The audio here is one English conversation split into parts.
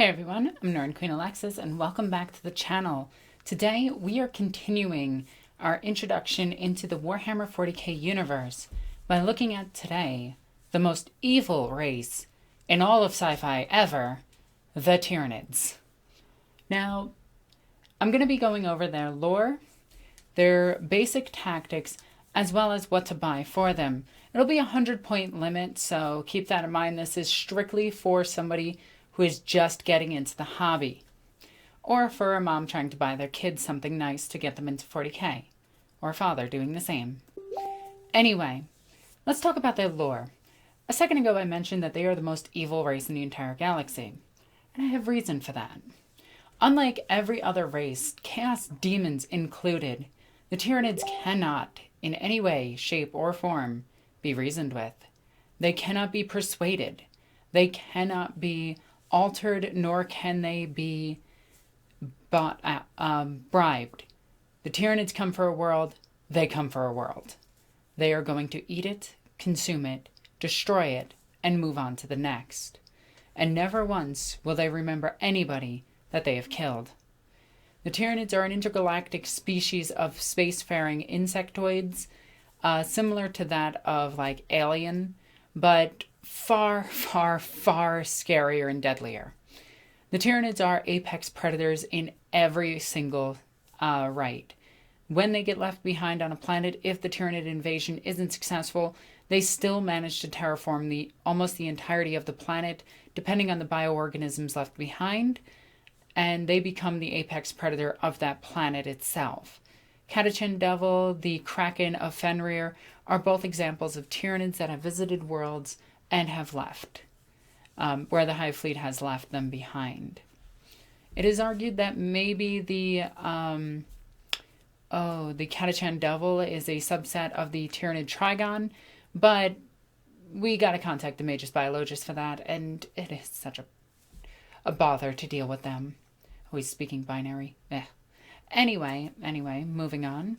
Hey everyone, I'm NornQueenAlexis and welcome back to the channel. Today we are continuing our introduction into the Warhammer 40k universe by looking at today the most evil race in all of sci-fi ever, the Tyranids. Now, I'm going to be going over their lore, their basic tactics, as well as what to buy for them. It'll be a 100-point limit, so keep that in mind. This is strictly for somebody who is just getting into the hobby, or for a mom trying to buy their kids something nice to get them into 40k, or a father doing the same. Anyway, let's talk about their lore. A second ago I mentioned that they are the most evil race in the entire galaxy, and I have reason for that. Unlike every other race, chaos demons included, the Tyranids cannot, in any way, shape, or form, be reasoned with. They cannot be persuaded. They cannot be altered, nor can they be bribed. The Tyranids come for a world, they come for a world. They are going to eat it, consume it, destroy it, and move on to the next. And never once will they remember anybody that they have killed. The Tyranids are an intergalactic species of spacefaring insectoids, similar to that of like Alien, but far, far, far scarier and deadlier. The Tyranids are apex predators in every single right. When they get left behind on a planet, if the Tyranid invasion isn't successful, they still manage to terraform almost the entirety of the planet, depending on the bioorganisms left behind, and they become the apex predator of that planet itself. Catachan Devil, the Kraken of Fenrir, are both examples of Tyranids that have visited worlds and have left, where the Hive Fleet has left them behind. It is argued that maybe the Catachan Devil is a subset of the Tyranid Trigon, but we got to contact the Magus Biologist for that, and it is such a bother to deal with them. Always speaking binary. Anyway, moving on.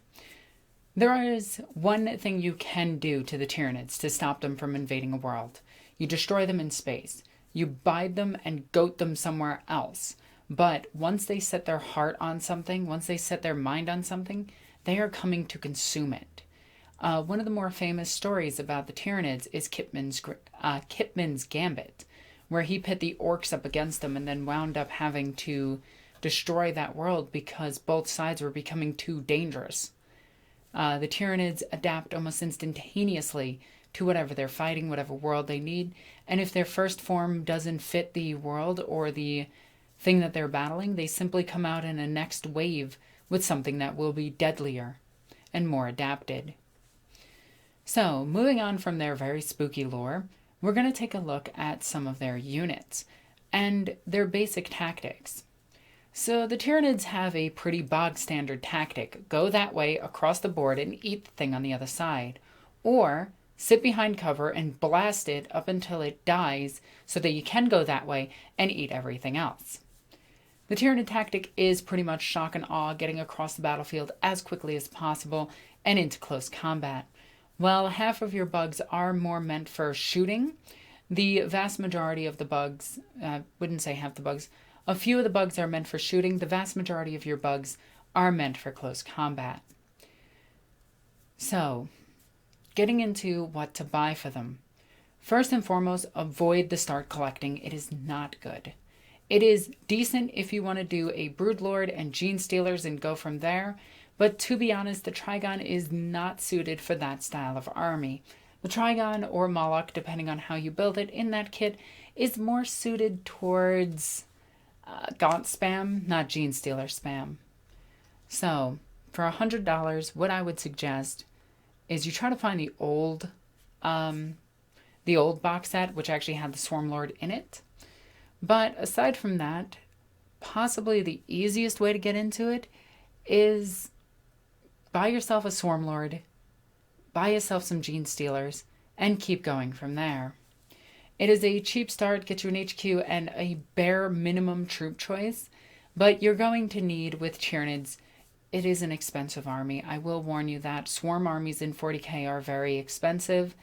There is one thing you can do to the Tyranids to stop them from invading a world. You destroy them in space. You bide them and goat them somewhere else. But once they set their heart on something, once they set their mind on something, they are coming to consume it. One of the more famous stories about the Tyranids is Kipman's Gambit, where he pit the Orks up against them and then wound up having to destroy that world because both sides were becoming too dangerous. The Tyranids adapt almost instantaneously to whatever they're fighting, whatever world they need, and if their first form doesn't fit the world or the thing that they're battling, they simply come out in a next wave with something that will be deadlier and more adapted. So, moving on from their very spooky lore, we're going to take a look at some of their units and their basic tactics. So the Tyranids have a pretty bog standard tactic. Go that way across the board and eat the thing on the other side. Or sit behind cover and blast it up until it dies so that you can go that way and eat everything else. The Tyranid tactic is pretty much shock and awe, getting across the battlefield as quickly as possible and into close combat. While half of your bugs are more meant for shooting, the vast majority of the bugs, wouldn't say half the bugs, a few of the bugs are meant for shooting. The vast majority of your bugs are meant for close combat. So, getting into what to buy for them. First and foremost, avoid the start collecting. It is not good. It is decent if you want to do a Broodlord and Genestealers and go from there, but to be honest, the Trigon is not suited for that style of army. The Trigon or Moloch, depending on how you build it in that kit, is more suited towards Gaunt spam, not Genestealer spam. So, for $100, what I would suggest is you try to find the old box set, which actually had the Swarmlord in it. But aside from that, possibly the easiest way to get into it is buy yourself a Swarmlord, buy yourself some Genestealers, and keep going from there. It is a cheap start, get you an HQ and a bare minimum troop choice, but you're going to need, with Tyranids, it is an expensive army. I will warn you that swarm armies in 40k are very expensive.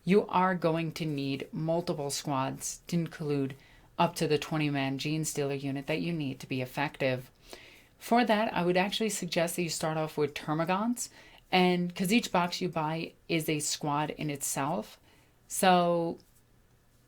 You are going to need multiple squads to include up to the 20-man Genestealer unit that you need to be effective. For that, I would actually suggest that you start off with Termagants, and because each box you buy is a squad in itself, so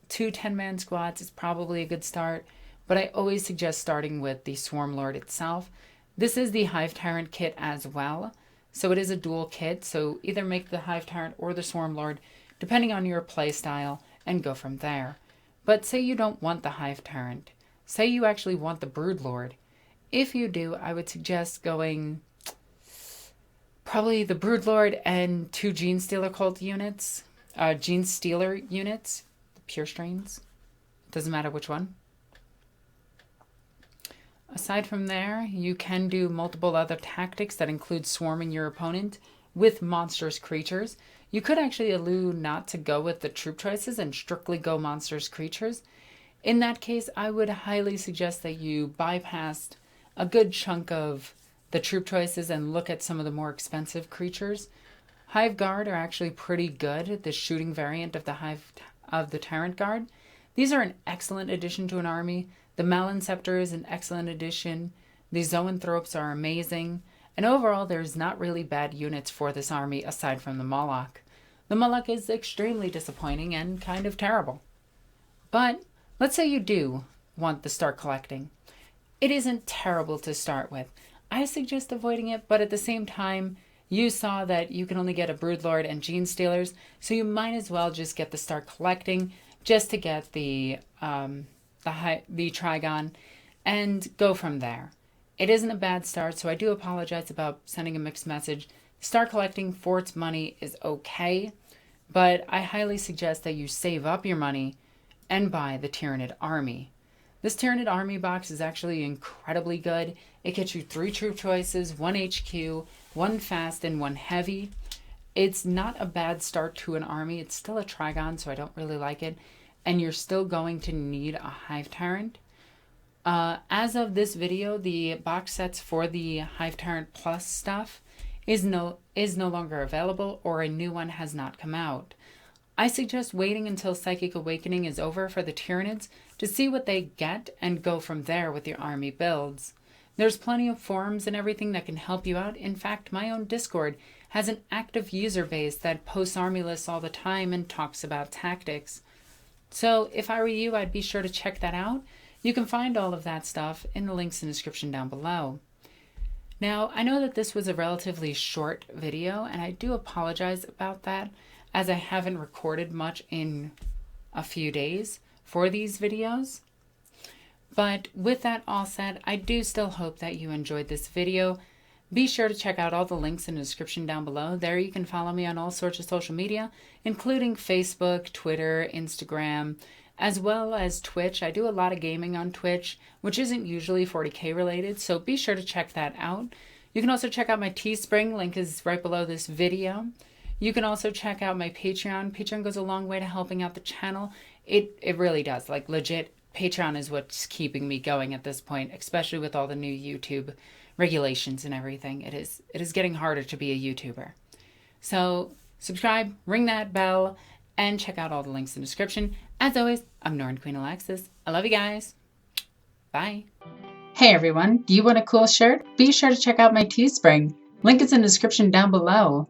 2 10-man squads is probably a good start, but I always suggest starting with the Swarm Lord itself. This is the Hive Tyrant kit as well, so it is a dual kit, so either make the Hive Tyrant or the Swarm Lord, depending on your playstyle, and go from there. But say you don't want the Hive Tyrant, say you actually want the Brood Lord. If you do, I would suggest going probably the Brood Lord and 2 Genestealer cult units, Genestealer units, the pure strains, doesn't matter which one. Aside from there, you can do multiple other tactics that include swarming your opponent with monstrous creatures. You could actually allude not to go with the troop choices and strictly go monstrous creatures. In that case, I would highly suggest that you bypass a good chunk of the troop choices and look at some of the more expensive creatures. Hive Guard are actually pretty good, the shooting variant of the Tyrant Guard. These are an excellent addition to an army. The Malinceptor is an excellent addition. The Zoanthropes are amazing. And overall, there's not really bad units for this army aside from the Moloch. The Moloch is extremely disappointing and kind of terrible. But let's say you do want to start collecting. It isn't terrible to start with. I suggest avoiding it, but at the same time, you saw that you can only get a Broodlord and Genestealers, so you might as well just get to start collecting just to get the Trigon and go from there. It isn't a bad start, so I do apologize about sending a mixed message. Start collecting for its money is okay, but I highly suggest that you save up your money and buy the Tyranid army. This Tyranid army box is actually incredibly good. It gets you 3 troop choices, 1 HQ, 1 fast, and 1 heavy. It's not a bad start to an army. It's still a Trigon, so I don't really like it. And you're still going to need a Hive Tyrant. As of this video, the box sets for the Hive Tyrant Plus stuff is no longer available, or a new one has not come out. I suggest waiting until Psychic Awakening is over for the Tyranids to see what they get and go from there with your army builds. There's plenty of forums and everything that can help you out. In fact, my own Discord has an active user base that posts army lists all the time and talks about tactics. So if I were you, I'd be sure to check that out. You can find all of that stuff in the links in the description down below. Now, I know that this was a relatively short video, and I do apologize about that, as I haven't recorded much in a few days for these videos. But with that all said, I do still hope that you enjoyed this video. Be sure to check out all the links in the description down below. There you can follow me on all sorts of social media, including Facebook, Twitter, Instagram, as well as Twitch. I do a lot of gaming on Twitch, which isn't usually 40k related, so be sure to check that out. You can also check out my Teespring, link is right below this video. You can also check out my Patreon. Patreon goes a long way to helping out the channel. It really does. Like, legit, Patreon is what's keeping me going at this point, especially with all the new YouTube regulations and everything. It is getting harder to be a YouTuber. So subscribe, ring that bell, and check out all the links in the description. As always, I'm NornQueenAlexis. I love you guys. Bye. Hey everyone, do you want a cool shirt? Be sure to check out my Teespring. Link is in the description down below.